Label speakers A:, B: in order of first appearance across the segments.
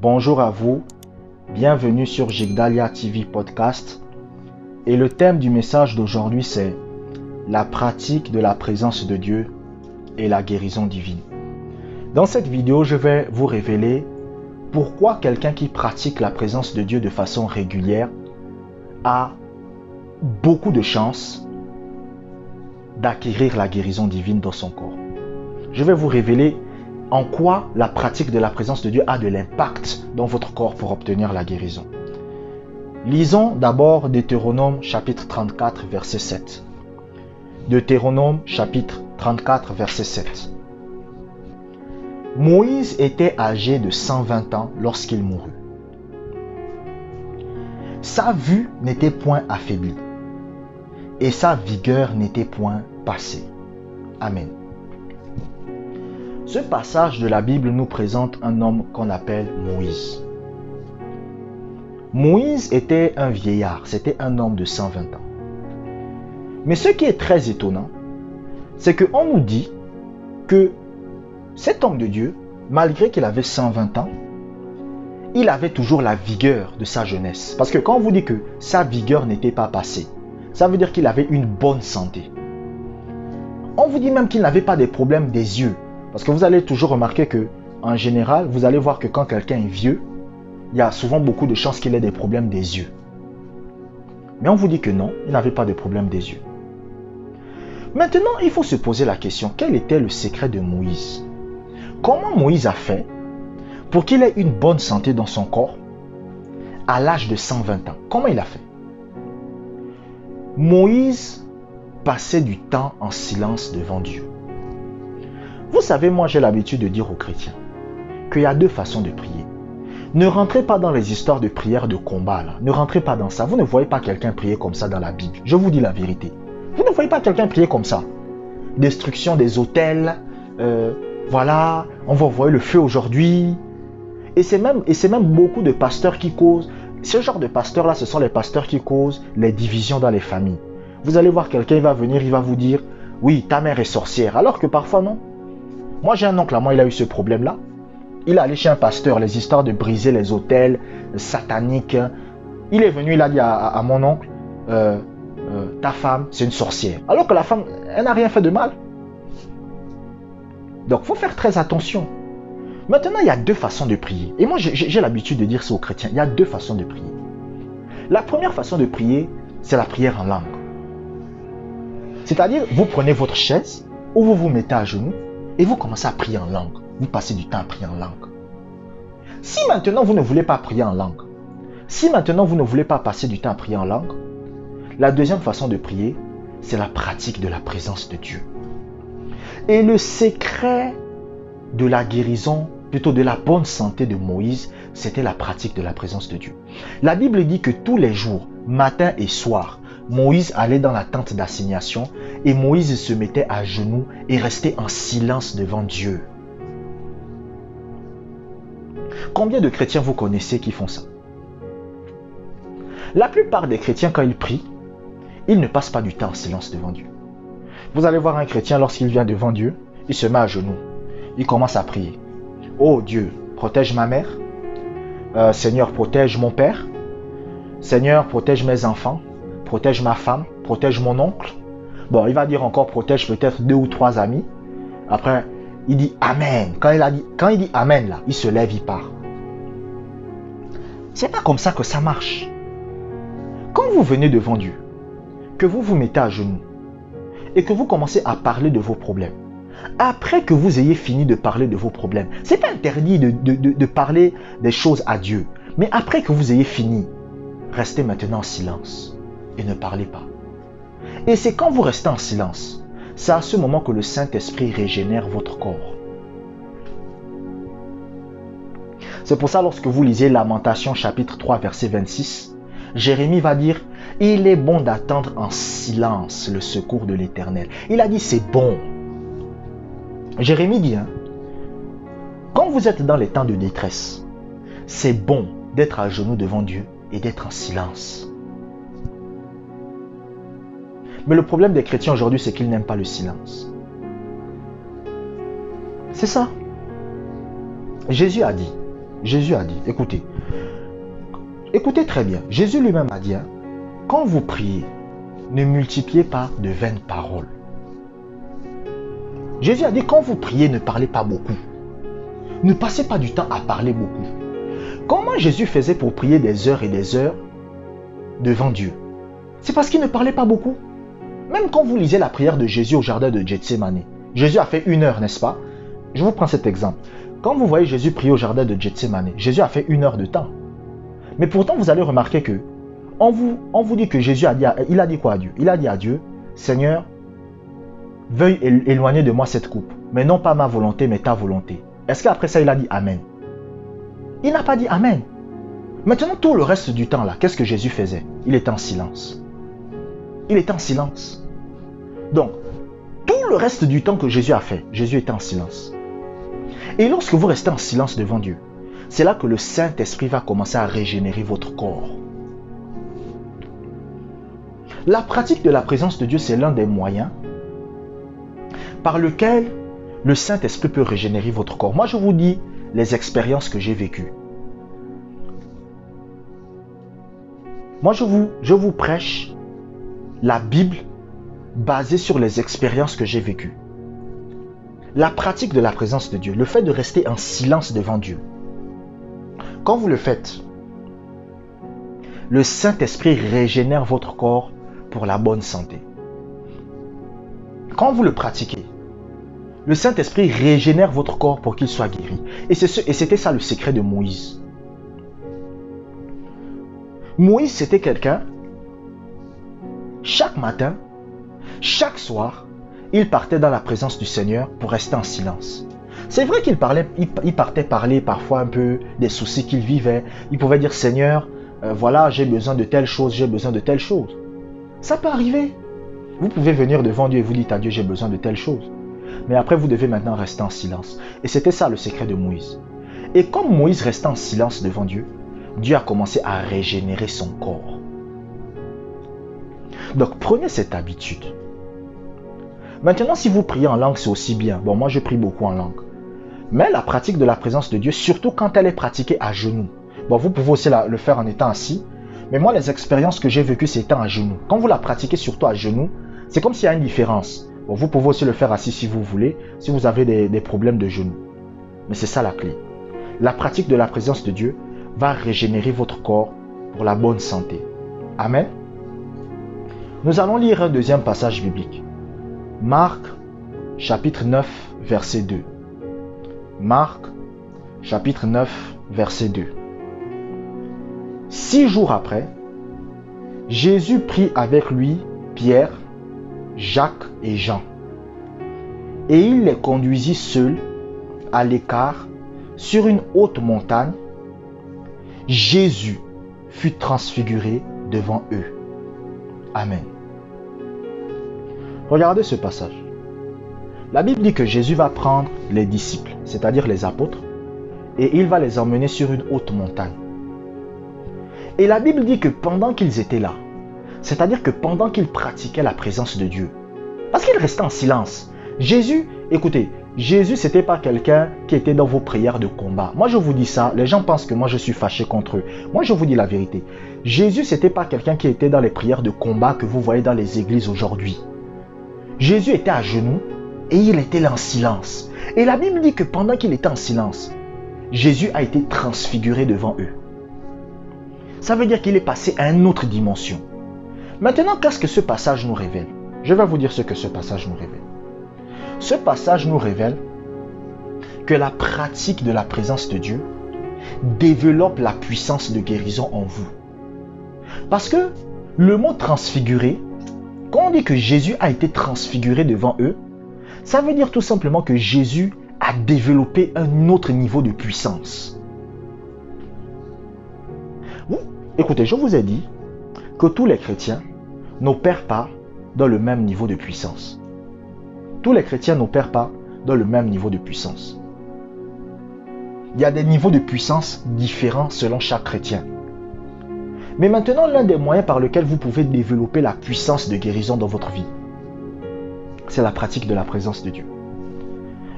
A: Bonjour à vous, bienvenue sur Jigdalia TV Podcast. Et le thème du message d'aujourd'hui c'est la pratique de la présence de Dieu et la guérison divine. Dans cette vidéo, je vais vous révéler pourquoi quelqu'un qui pratique la présence de Dieu de façon régulière a beaucoup de chances d'acquérir la guérison divine dans son corps. Je vais vous révéler en quoi la pratique de la présence de Dieu a de l'impact dans votre corps pour obtenir la guérison. Lisons d'abord Deutéronome chapitre 34 verset 7. Deutéronome chapitre 34 verset 7. Moïse était âgé de 120 ans lorsqu'il mourut. Sa vue n'était point affaiblie et sa vigueur n'était point passée. Amen. Ce passage de la Bible nous présente un homme qu'on appelle Moïse. Moïse était un vieillard, c'était un homme de 120 ans. Mais ce qui est très étonnant, c'est qu'on nous dit que cet homme de Dieu, malgré qu'il avait 120 ans, il avait toujours la vigueur de sa jeunesse. Parce que quand on vous dit que sa vigueur n'était pas passée, ça veut dire qu'il avait une bonne santé. On vous dit même qu'il n'avait pas de problèmes des yeux. Parce que vous allez toujours remarquer que, en général, vous allez voir que quand quelqu'un est vieux, il y a souvent beaucoup de chances qu'il ait des problèmes des yeux. Mais on vous dit que non, il n'avait pas de problème des yeux. Maintenant, il faut se poser la question, quel était le secret de Moïse? Comment Moïse a fait pour qu'il ait une bonne santé dans son corps à l'âge de 120 ans? Comment il a fait? Moïse passait du temps en silence devant Dieu. Vous savez, moi j'ai l'habitude de dire aux chrétiens qu'il y a deux façons de prier. Ne rentrez pas dans les histoires de prière de combat là. Ne rentrez pas dans ça. Vous ne voyez pas quelqu'un prier comme ça dans la Bible. Je vous dis la vérité. Vous ne voyez pas quelqu'un prier comme ça. Destruction des autels. Voilà, on va envoyer le feu aujourd'hui. Et c'est même beaucoup de pasteurs qui causent. Ce genre de pasteurs là, ce sont les pasteurs qui causent les divisions dans les familles. Vous allez voir quelqu'un, il va venir, il va vous dire, oui, ta mère est sorcière. Alors que parfois non. Moi, j'ai un oncle à moi, il a eu ce problème-là. Il est allé chez un pasteur, les histoires de briser les autels sataniques. Il est venu, il a dit à mon oncle, ta femme, c'est une sorcière. Alors que la femme, elle n'a rien fait de mal. Donc, il faut faire très attention. Maintenant, il y a deux façons de prier. Et moi, j'ai l'habitude de dire ça aux chrétiens. Il y a deux façons de prier. La première façon de prier, c'est la prière en langue. C'est-à-dire, vous prenez votre chaise ou vous vous mettez à genoux et vous commencez à prier en langue. Vous passez du temps à prier en langue. Si maintenant vous ne voulez pas prier en langue, si maintenant vous ne voulez pas passer du temps à prier en langue, la deuxième façon de prier, c'est la pratique de la présence de Dieu. Et le secret de la guérison, plutôt de la bonne santé de Moïse, c'était la pratique de la présence de Dieu. La Bible dit que tous les jours, matin et soir, Moïse allait dans la tente d'assignation et Moïse se mettait à genoux et restait en silence devant Dieu. Combien de chrétiens vous connaissez qui font ça? La plupart des chrétiens, quand ils prient, ils ne passent pas du temps en silence devant Dieu. Vous allez voir un chrétien, lorsqu'il vient devant Dieu, il se met à genoux. Il commence à prier. Oh Dieu, protège ma mère. Seigneur, protège mon père. Seigneur, protège mes enfants. Protège ma femme. Protège mon oncle. Bon, il va dire encore protège peut-être 2 ou 3 amis. Après, il dit Amen. Quand il dit Amen, là, il se lève, il part. C'est pas comme ça que ça marche. Quand vous venez devant Dieu, que vous vous mettez à genoux et que vous commencez à parler de vos problèmes, après que vous ayez fini de parler de vos problèmes, c'est pas interdit de parler des choses à Dieu, mais après que vous ayez fini, restez maintenant en silence et ne parlez pas. Et c'est quand vous restez en silence, c'est à ce moment que le Saint-Esprit régénère votre corps. C'est pour ça lorsque vous lisez Lamentations chapitre 3 verset 26, Jérémie va dire « Il est bon d'attendre en silence le secours de l'Éternel. » Il a dit « C'est bon. » Jérémie dit quand vous êtes dans les temps de détresse, c'est bon d'être à genoux devant Dieu et d'être en silence. Mais le problème des chrétiens aujourd'hui, c'est qu'ils n'aiment pas le silence. C'est ça. Jésus a dit, Jésus a dit, écoutez très bien. Jésus lui-même a dit, hein, quand vous priez, ne multipliez pas de vaines paroles. Jésus a dit, quand vous priez, ne parlez pas beaucoup. Ne passez pas du temps à parler beaucoup. Comment Jésus faisait pour prier des heures et des heures devant Dieu? C'est parce qu'il ne parlait pas beaucoup. Même quand vous lisez la prière de Jésus au jardin de Gethsémane, Jésus a fait 1 heure, n'est-ce pas? Je vous prends cet exemple. Quand vous voyez Jésus prier au jardin de Gethsémane, Jésus a fait 1 heure de temps. Mais pourtant, vous allez remarquer que on vous dit que Jésus a dit quoi à Dieu? Il a dit à Dieu, Seigneur, veuille éloigner de moi cette coupe, mais non pas ma volonté, mais ta volonté. Est-ce qu'après ça, il a dit Amen? Il n'a pas dit Amen. Maintenant, tout le reste du temps, là, qu'est-ce que Jésus faisait? Il était en silence. Il était en silence. Donc, tout le reste du temps que Jésus a fait, Jésus était en silence. Et lorsque vous restez en silence devant Dieu, c'est là que le Saint-Esprit va commencer à régénérer votre corps. La pratique de la présence de Dieu, c'est l'un des moyens par lequel le Saint-Esprit peut régénérer votre corps. Moi, je vous dis les expériences que j'ai vécues. Moi, je vous prêche la Bible basée sur les expériences que j'ai vécues. La pratique de la présence de Dieu, le fait de rester en silence devant Dieu. Quand vous le faites, le Saint-Esprit régénère votre corps pour la bonne santé. Quand vous le pratiquez, le Saint-Esprit régénère votre corps pour qu'il soit guéri. Et c'était ça le secret de Moïse. Moïse, c'était quelqu'un, chaque matin, chaque soir, il partait dans la présence du Seigneur pour rester en silence. C'est vrai qu'il partait parler parfois un peu des soucis qu'il vivait. Il pouvait dire, Seigneur, voilà, j'ai besoin de telle chose, j'ai besoin de telle chose. Ça peut arriver. Vous pouvez venir devant Dieu et vous dites à Dieu, j'ai besoin de telle chose. Mais après, vous devez maintenant rester en silence. Et c'était ça le secret de Moïse. Et comme Moïse restait en silence devant Dieu, Dieu a commencé à régénérer son corps. Donc, prenez cette habitude. Maintenant, si vous priez en langue, c'est aussi bien. Bon, moi, je prie beaucoup en langue. Mais la pratique de la présence de Dieu, surtout quand elle est pratiquée à genoux. Bon, vous pouvez aussi le faire en étant assis. Mais moi, les expériences que j'ai vécues, c'est étant à genoux. Quand vous la pratiquez surtout à genoux, c'est comme s'il y a une différence. Bon, vous pouvez aussi le faire assis si vous voulez, si vous avez des problèmes de genoux. Mais c'est ça la clé. La pratique de la présence de Dieu va régénérer votre corps pour la bonne santé. Amen. Nous allons lire un deuxième passage biblique. Marc, chapitre 9, verset 2. Marc, chapitre 9, verset 2. 6 jours après, Jésus prit avec lui Pierre, Jacques et Jean. Et il les conduisit seuls, à l'écart, sur une haute montagne. Jésus fut transfiguré devant eux. Amen. Regardez ce passage. La Bible dit que Jésus va prendre les disciples, c'est-à-dire les apôtres, et il va les emmener sur une haute montagne. Et la Bible dit que pendant qu'ils étaient là, c'est-à-dire que pendant qu'ils pratiquaient la présence de Dieu, parce qu'ils restaient en silence, Jésus, écoutez, Jésus, c'était pas quelqu'un qui était dans vos prières de combat. Moi, je vous dis ça, les gens pensent que moi, je suis fâché contre eux. Moi, je vous dis la vérité. Jésus, c'était pas quelqu'un qui était dans les prières de combat que vous voyez dans les églises aujourd'hui. Jésus était à genoux et il était là en silence. Et la Bible dit que pendant qu'il était en silence, Jésus a été transfiguré devant eux. Ça veut dire qu'il est passé à une autre dimension. Maintenant, qu'est-ce que ce passage nous révèle? Je vais vous dire ce que ce passage nous révèle. Ce passage nous révèle que la pratique de la présence de Dieu développe la puissance de guérison en vous. Parce que le mot transfiguré, quand on dit que Jésus a été transfiguré devant eux, ça veut dire tout simplement que Jésus a développé un autre niveau de puissance. Écoutez, je vous ai dit que tous les chrétiens n'opèrent pas dans le même niveau de puissance. Tous les chrétiens n'opèrent pas dans le même niveau de puissance. Il y a des niveaux de puissance différents selon chaque chrétien. Mais maintenant, l'un des moyens par lesquels vous pouvez développer la puissance de guérison dans votre vie, c'est la pratique de la présence de Dieu.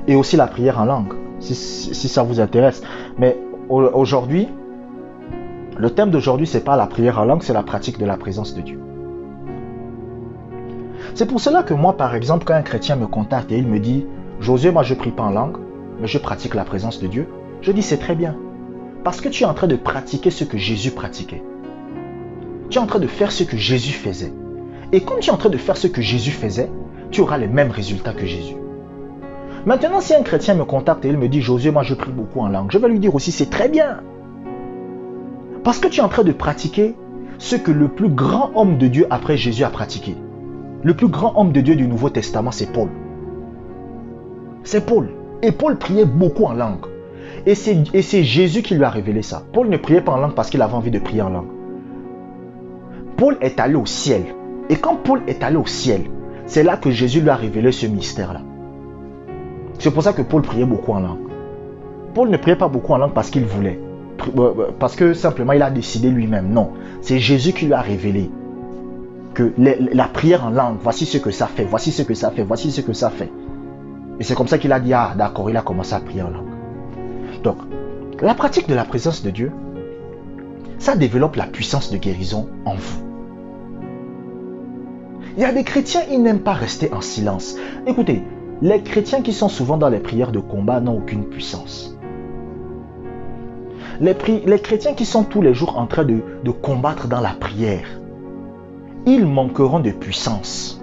A: Et aussi la prière en langue, si ça vous intéresse. Mais aujourd'hui, le thème d'aujourd'hui, c'est pas la prière en langue, c'est la pratique de la présence de Dieu. C'est pour cela que moi, par exemple, quand un chrétien me contacte et il me dit « Josué, moi je prie pas en langue, mais je pratique la présence de Dieu », je dis « c'est très bien ». Parce que tu es en train de pratiquer ce que Jésus pratiquait. Tu es en train de faire ce que Jésus faisait. Et comme tu es en train de faire ce que Jésus faisait, tu auras les mêmes résultats que Jésus. Maintenant, si un chrétien me contacte et il me dit « Josué, moi je prie beaucoup en langue », je vais lui dire aussi « c'est très bien ». Parce que tu es en train de pratiquer ce que le plus grand homme de Dieu après Jésus a pratiqué. Le plus grand homme de Dieu du Nouveau Testament, c'est Paul. C'est Paul. Et Paul priait beaucoup en langue. Et c'est Jésus qui lui a révélé ça. Paul ne priait pas en langue parce qu'il avait envie de prier en langue. Paul est allé au ciel. Et quand Paul est allé au ciel, c'est là que Jésus lui a révélé ce mystère-là. C'est pour ça que Paul priait beaucoup en langue. Paul ne priait pas beaucoup en langue parce qu'il voulait. Parce que simplement il a décidé lui-même. Non, c'est Jésus qui lui a révélé que la prière en langue, voici ce que ça fait, voici ce que ça fait, voici ce que ça fait. Et c'est comme ça qu'il a dit, ah d'accord, il a commencé à prier en langue. Donc, la pratique de la présence de Dieu, ça développe la puissance de guérison en vous. Il y a des chrétiens, ils n'aiment pas rester en silence. Écoutez, les chrétiens qui sont souvent dans les prières de combat n'ont aucune puissance. Les chrétiens qui sont tous les jours en train de combattre dans la prière, ils manqueront de puissance.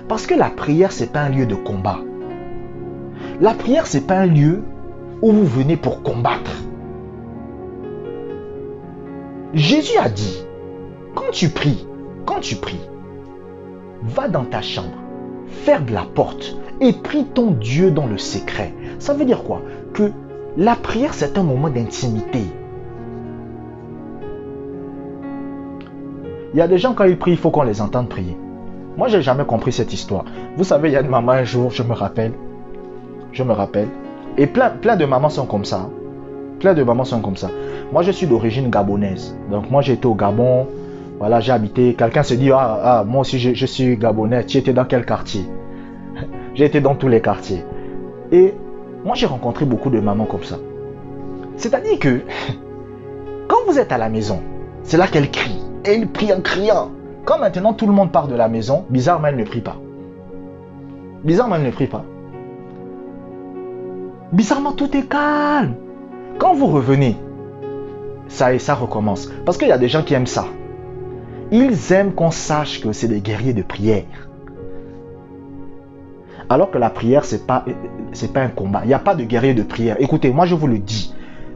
A: Parce que la prière, ce n'est pas un lieu de combat. La prière, ce n'est pas un lieu où vous venez pour combattre. Jésus a dit, quand tu pries, va dans ta chambre, ferme la porte et prie ton Dieu dans le secret. Ça veut dire quoi? Que la prière, c'est un moment d'intimité. Il y a des gens, quand ils prient, il faut qu'on les entende prier. Moi, je n'ai jamais compris cette histoire. Vous savez, il y a une maman un jour, je me rappelle. Et plein de mamans sont comme ça. Plein de mamans sont comme ça. Moi, je suis d'origine gabonaise. Donc, moi, j'étais au Gabon. Voilà, j'ai habité. Quelqu'un se dit, moi aussi, je suis gabonais. Tu étais dans quel quartier? J'ai été dans tous les quartiers. Et moi, j'ai rencontré beaucoup de mamans comme ça. C'est-à-dire que, quand vous êtes à la maison, c'est là qu'elle crie. Et elle prie en criant. Quand maintenant tout le monde part de la maison, bizarrement, elle ne prie pas. Bizarrement, elle ne prie pas. Bizarrement, tout est calme. Quand vous revenez, ça recommence. Parce qu'il y a des gens qui aiment ça. Ils aiment qu'on sache que c'est des guerriers de prière. Alors que la prière, c'est pas un combat. Il n'y a pas de guerrier de prière. Écoutez, moi je vous le dis.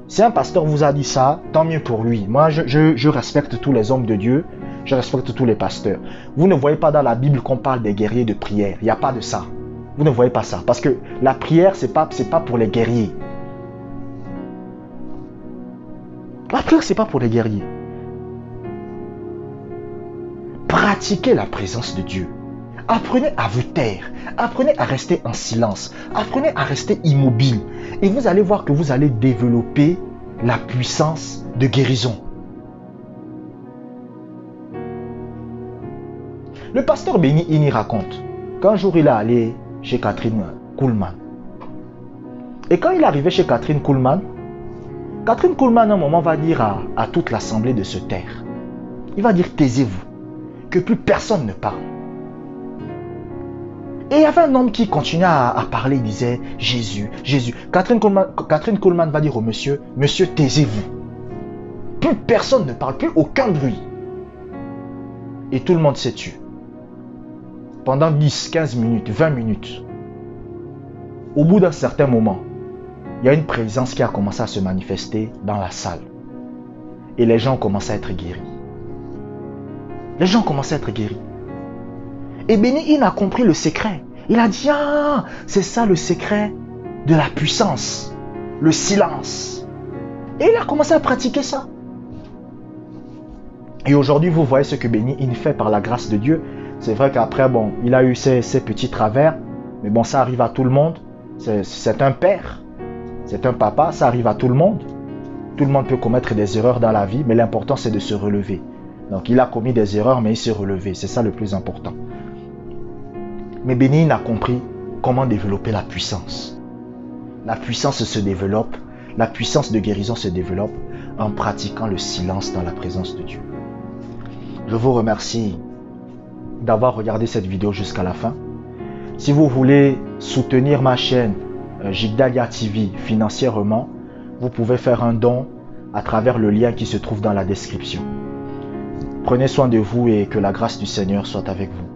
A: Si un pasteur vous a dit ça, tant mieux pour lui. Moi, je respecte tous les hommes de Dieu. Je respecte tous les pasteurs. Vous ne voyez pas dans la Bible qu'on parle des guerriers de prière. Il n'y a pas de ça. Vous ne voyez pas ça. Parce que la prière, c'est pas pour les guerriers. La prière, c'est pas pour les guerriers. Pratiquez la présence de Dieu. Apprenez à vous taire. Apprenez à rester en silence. Apprenez à rester immobile. Et vous allez voir que vous allez développer la puissance de guérison. Le pasteur Benny Hinn raconte qu'un jour il est allé chez Kathryn Kuhlman. Et quand il est arrivé chez Kathryn Kuhlman, à un moment va dire à toute l'assemblée de se taire. Il va dire taisez-vous, que plus personne ne parle. Et il y avait un homme qui continuait à parler, il disait Jésus, Jésus. Kathryn Kuhlman va dire au monsieur, monsieur taisez-vous. Plus personne ne parle, plus aucun bruit. Et tout le monde s'est tué. Pendant 10, 15 minutes, 20 minutes. Au bout d'un certain moment, il y a une présence qui a commencé à se manifester dans la salle. Et les gens ont commencé à être guéris. Les gens ont commencé à être guéris. Et Benny Hinn a compris le secret. Il a dit, ah, c'est ça le secret de la puissance. Le silence. Et il a commencé à pratiquer ça. Et aujourd'hui, vous voyez ce que Benny Hinn fait par la grâce de Dieu. C'est vrai qu'après, bon, il a eu ses petits travers. Mais bon, ça arrive à tout le monde. C'est un père. C'est un papa. Ça arrive à tout le monde. Tout le monde peut commettre des erreurs dans la vie. Mais l'important, c'est de se relever. Donc, il a commis des erreurs, mais il s'est relevé. C'est ça le plus important. Mais Benny Hinn a compris comment développer la puissance. La puissance se développe la puissance de guérison se développe en pratiquant le silence dans la présence de Dieu. Je vous remercie d'avoir regardé cette vidéo jusqu'à la fin. Si vous voulez soutenir ma chaîne Jigdalia TV financièrement, vous pouvez faire un don à travers le lien qui se trouve dans la description. Prenez soin de vous et que la grâce du Seigneur soit avec vous.